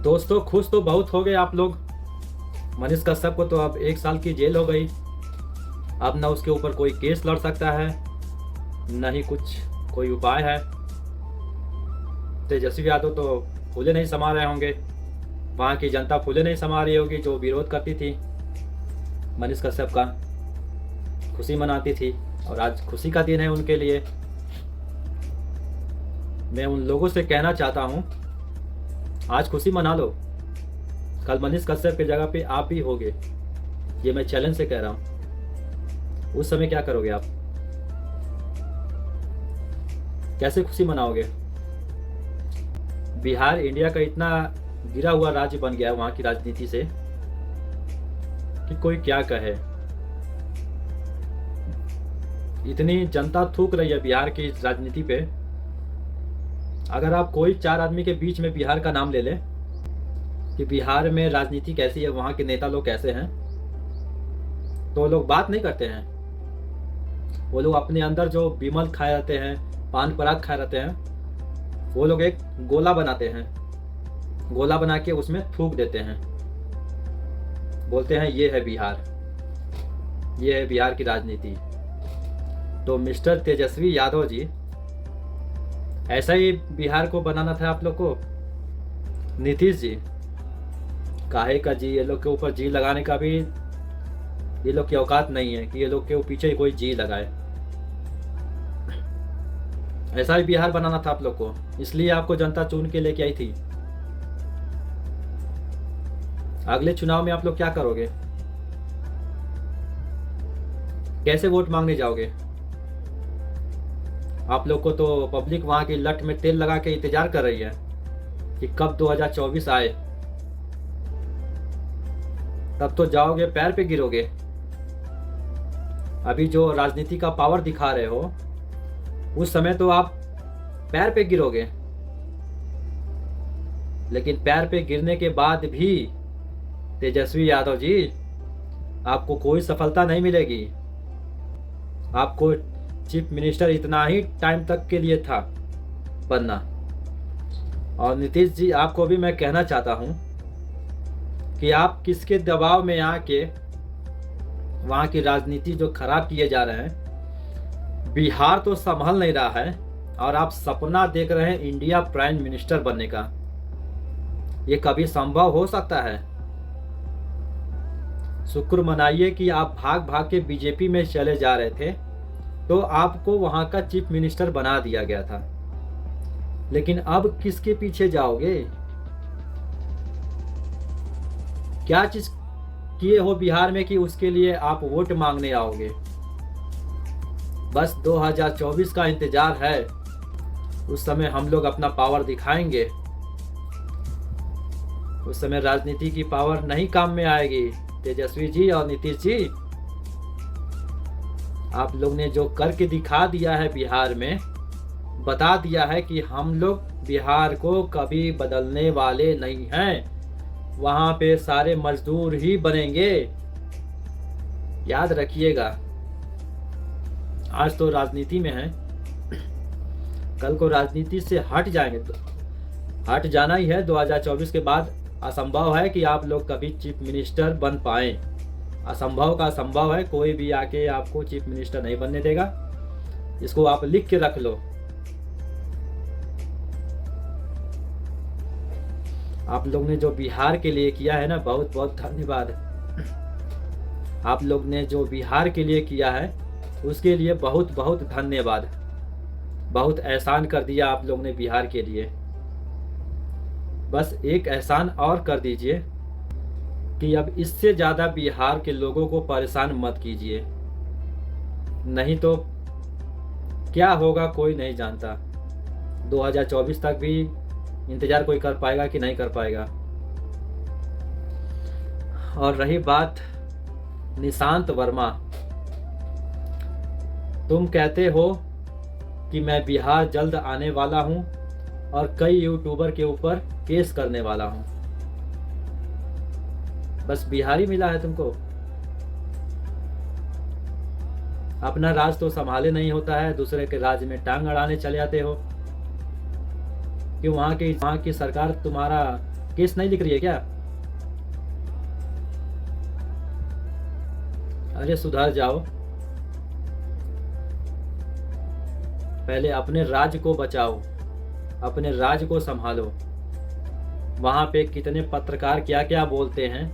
दोस्तों, खुश तो बहुत हो गए आप लोग। मनीष कश्यप को तो अब 1 साल की जेल हो गई। अब ना उसके ऊपर कोई केस लड़ सकता है, न ही कुछ कोई उपाय है। तेजस्वी यादव तो फूले नहीं समा रहे होंगे, वहाँ की जनता फूले नहीं समा रही होगी जो विरोध करती थी मनीष कश्यप का, खुशी मनाती थी। और आज खुशी का दिन है उनके लिए। मैं उन लोगों से कहना चाहता हूँ, आज खुशी मना लो, कल मनीष कश्यप की जगह पे आप ही होगे। ये मैं चैलेंज से कह रहा हूँ। उस समय क्या करोगे आप? कैसे खुशी मनाओगे? बिहार इंडिया का इतना गिरा हुआ राज्य बन गया है वहाँ की राजनीति से कि कोई क्या कहे। इतनी जनता थूक रही है बिहार की राजनीति पे। अगर आप कोई 4 आदमी के बीच में बिहार का नाम ले लें कि बिहार में राजनीति कैसी है, वहाँ के नेता लोग कैसे हैं, तो लोग बात नहीं करते हैं। वो लोग अपने अंदर जो बिमल खाए रहते हैं, पान पराग खाए रहते हैं, वो लोग एक गोला बनाते हैं, गोला बना के उसमें थूक देते हैं, बोलते हैं ये है बिहार, ये है बिहार की राजनीति। तो मिस्टर तेजस्वी यादव जी, ऐसा ही बिहार को बनाना था आप लोग को। नीतीश जी, काहे का जी, ये लोग के ऊपर जी लगाने का भी ये लोग की औकात नहीं है कि ये लोग के पीछे कोई जी लगाए। ऐसा ही बिहार बनाना था आप लोग को, इसलिए आपको जनता चुन के लेके आई थी। अगले चुनाव में आप लोग क्या करोगे? कैसे वोट मांगने जाओगे? आप लोग को तो पब्लिक वहां की लठ में तेल लगा के इंतजार कर रही है कि कब 2024 आए, तब तो जाओगे पैर पे गिरोगे। अभी जो राजनीति का पावर दिखा रहे हो, उस समय तो आप पैर पे गिरोगे, लेकिन पैर पे गिरने के बाद भी तेजस्वी यादव जी, आपको कोई सफलता नहीं मिलेगी। आपको चीफ मिनिस्टर इतना ही टाइम तक के लिए था बनना। और नीतीश जी, आपको भी मैं कहना चाहता हूं कि आप किसके दबाव में आके वहां की राजनीति जो खराब किए जा रहे हैं, बिहार तो संभल नहीं रहा है और आप सपना देख रहे हैं इंडिया प्राइम मिनिस्टर बनने का। ये कभी संभव हो सकता है? शुक्र मनाइए कि आप भाग भाग के बीजेपी में चले जा रहे थे, तो आपको वहां का चीफ मिनिस्टर बना दिया गया था। लेकिन अब किसके पीछे जाओगे? क्या चीज किए हो बिहार में कि उसके लिए आप वोट मांगने आओगे? बस 2024 का इंतजार है, उस समय हम लोग अपना पावर दिखाएंगे। उस समय राजनीति की पावर नहीं काम में आएगी। तेजस्वी जी और नीतीश जी, आप लोग ने जो करके दिखा दिया है बिहार में, बता दिया है कि हम लोग बिहार को कभी बदलने वाले नहीं हैं। वहां पे सारे मजदूर ही बनेंगे, याद रखिएगा। आज तो राजनीति में है, कल को राजनीति से हट जाएंगे तो हट जाना ही है। 2024 के बाद असंभव है कि आप लोग कभी चीफ मिनिस्टर बन पाए। असंभव का असंभव है, कोई भी आके आपको चीफ मिनिस्टर नहीं बनने देगा। इसको आप लिख के रख लो। आप लोग ने जो बिहार के लिए किया है ना, बहुत बहुत धन्यवाद। आप लोग ने जो बिहार के लिए किया है उसके लिए बहुत बहुत धन्यवाद। बहुत एहसान कर दिया आप लोग ने बिहार के लिए। बस एक एहसान और कर दीजिए कि अब इससे ज़्यादा बिहार के लोगों को परेशान मत कीजिए, नहीं तो क्या होगा कोई नहीं जानता। 2024 तक भी इंतज़ार कोई कर पाएगा कि नहीं कर पाएगा। और रही बात निशांत वर्मा, तुम कहते हो कि मैं बिहार जल्द आने वाला हूं और कई यूट्यूबर के ऊपर केस करने वाला हूं। बस बिहारी मिला है तुमको? अपना राज तो संभाले नहीं होता है, दूसरे के राज में टांग अड़ाने चले जाते हो कि वहाँ की सरकार तुम्हारा केस नहीं लिख रही है क्या? अरे सुधर जाओ, पहले अपने राज्य को बचाओ, अपने राज्य को संभालो। वहाँ पे कितने पत्रकार क्या क्या बोलते हैं,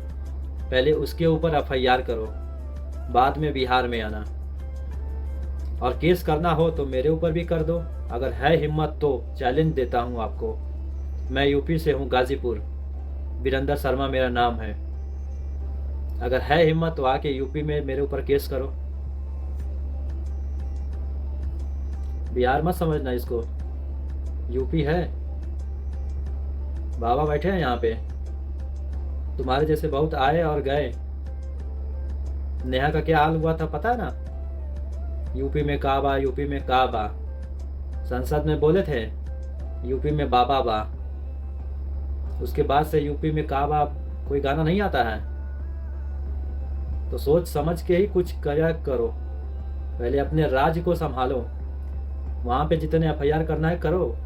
पहले उसके ऊपर एफआईआर करो, बाद में बिहार में आना। और केस करना हो तो मेरे ऊपर भी कर दो, अगर है हिम्मत तो चैलेंज देता हूँ आपको। मैं यूपी से हूँ, गाजीपुर, वीरेंद्र शर्मा मेरा नाम है। अगर है हिम्मत तो आके यूपी में मेरे ऊपर केस करो। बिहार मत समझना इसको, यूपी है। बाबा बैठे हैं यहाँ पे, तुम्हारे जैसे बहुत आए और गए। नेहा का क्या हाल हुआ था पता है ना? यूपी में काबा, यूपी में काबा, संसद में बोले थे यूपी में बाबा बा। उसके बाद से यूपी में काबा कोई गाना नहीं आता है। तो सोच समझ के ही कुछ किया करो, पहले अपने राज्य को संभालो। वहाँ पे जितने एफआईआर करना है करो,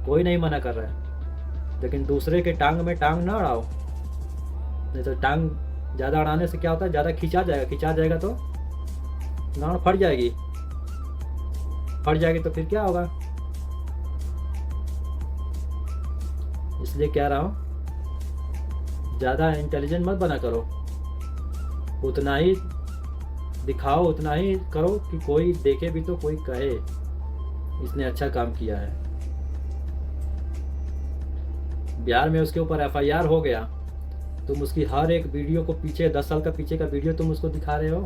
कोई नहीं मना कर रहा है, लेकिन दूसरे के टांग में टांग ना अड़ाओ। नहीं तो टांग ज़्यादा अड़ाने से क्या होता है, ज़्यादा खिंचा जाएगा तो गांड फट जाएगी, तो फिर क्या होगा। इसलिए कह रहा हूँ, ज़्यादा इंटेलिजेंट मत बना करो, उतना ही दिखाओ, उतना ही करो कि कोई देखे भी तो कोई कहे इसने अच्छा काम किया है। बिहार में उसके ऊपर एफआईआर हो गया, तुम उसकी हर एक वीडियो को पीछे 10 साल का पीछे का वीडियो तुम उसको दिखा रहे हो।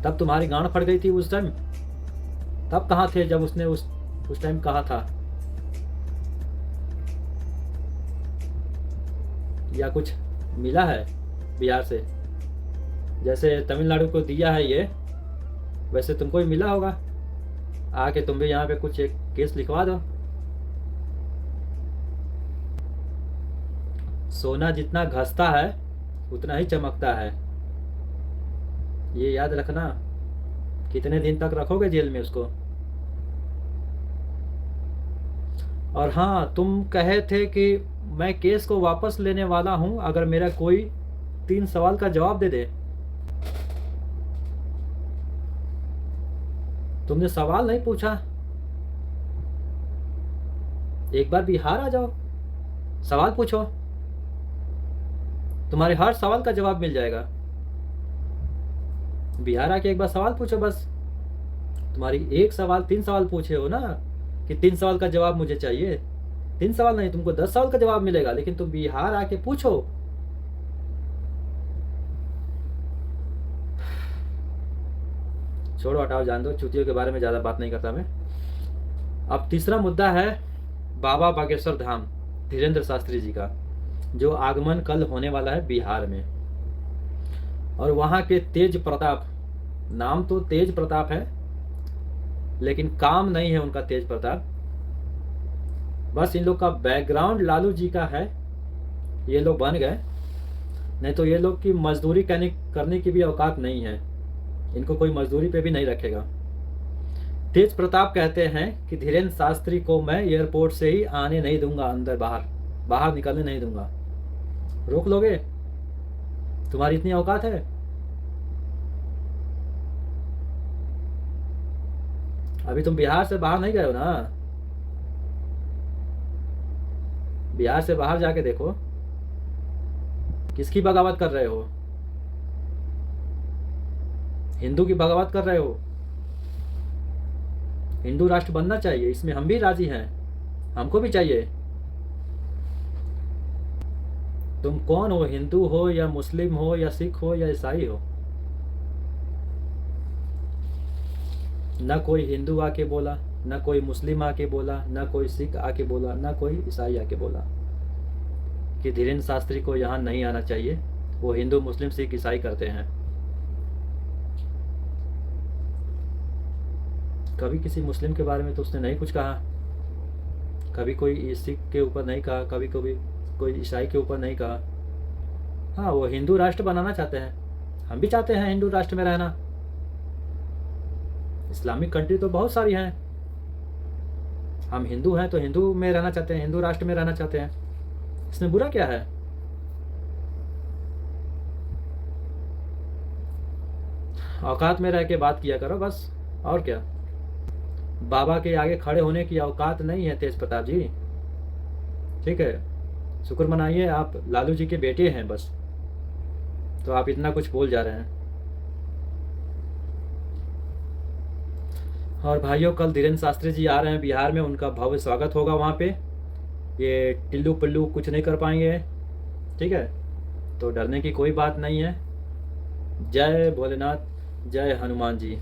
तब तुम्हारी गांड फट गई थी उस टाइम, तब कहाँ थे जब उसने उस टाइम कहा था? या कुछ मिला है बिहार से? जैसे तमिलनाडु को दिया है ये, वैसे तुमको भी मिला होगा, आके तुम भी यहाँ पे कुछ एक केस लिखवा दो। सोना जितना घसता है उतना ही चमकता है, ये याद रखना। कितने दिन तक रखोगे जेल में उसको? और हाँ, तुम कहे थे कि मैं केस को वापस लेने वाला हूं अगर मेरा कोई 3 सवाल का जवाब दे दे। तुमने सवाल नहीं पूछा। एक बार बिहार आ जाओ, सवाल पूछो, तुम्हारे हर सवाल का जवाब मिल जाएगा। बिहार आके एक बार सवाल पूछो बस। तुम्हारी 3 सवाल पूछे हो ना, कि 3 सवाल का जवाब मुझे चाहिए। 3 सवाल नहीं, तुमको 10 सवाल का जवाब मिलेगा, लेकिन तुम बिहार आके पूछो। छोड़ो हटाओ, जान दो, चुतियों के बारे में ज्यादा बात नहीं करता मैं। अब तीसरा मुद्दा है बाबा बागेश्वर धाम धीरेन्द्र शास्त्री जी का, जो आगमन कल होने वाला है बिहार में। और वहां के तेज प्रताप, नाम तो तेज प्रताप है लेकिन काम नहीं है उनका तेज प्रताप। बस इन लोग का बैकग्राउंड लालू जी का है, ये लोग बन गए, नहीं तो ये लोग की मजदूरी करने की भी औकात नहीं है, इनको कोई मजदूरी पे भी नहीं रखेगा। तेज प्रताप कहते हैं कि धीरेन्द्र शास्त्री को मैं एयरपोर्ट से ही आने नहीं दूंगा, अंदर बाहर निकलने नहीं दूंगा। रोक लोगे? तुम्हारी इतनी औकात है? अभी तुम बिहार से बाहर नहीं गए हो ना, बिहार से बाहर जाके देखो किसकी बगावत कर रहे हो। हिंदू की बगावत कर रहे हो। हिंदू राष्ट्र बनना चाहिए, इसमें हम भी राजी हैं, हमको भी चाहिए। तुम कौन हो, हिंदू हो या मुस्लिम हो या सिख हो या ईसाई हो? ना कोई हिंदू आके बोला, ना कोई मुस्लिम आके बोला, ना कोई सिख आके बोला, ना कोई ईसाई आके बोला कि धीरेन्द्र शास्त्री को यहाँ नहीं आना चाहिए, वो हिंदू मुस्लिम सिख ईसाई करते हैं। कभी किसी मुस्लिम के बारे में तो उसने नहीं कुछ कहा, कभी कोई सिख के ऊपर नहीं कहा, कभी कोई ईसाई के ऊपर नहीं कहा। हाँ, वो हिंदू राष्ट्र बनाना चाहते हैं, हम भी चाहते हैं हिंदू राष्ट्र में रहना। इस्लामिक कंट्री तो बहुत सारी हैं, हम हिंदू हैं तो हिंदू में रहना चाहते हैं, हिंदू राष्ट्र में रहना चाहते हैं। इसमें बुरा क्या है? औकात में रह के बात किया करो बस, और क्या। बाबा के आगे खड़े होने की औकात नहीं है तेज प्रताप जी। ठीक है, शुक्र मनाइए आप लालू जी के बेटे हैं बस, तो आप इतना कुछ बोल जा रहे हैं। और भाइयों, कल धीरेन्द्र शास्त्री जी आ रहे हैं बिहार में, उनका भव्य स्वागत होगा वहाँ पे। ये टिल्लू पिल्लू कुछ नहीं कर पाएंगे, ठीक है, तो डरने की कोई बात नहीं है। जय भोलेनाथ, जय हनुमान जी,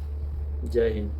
जय हिंद।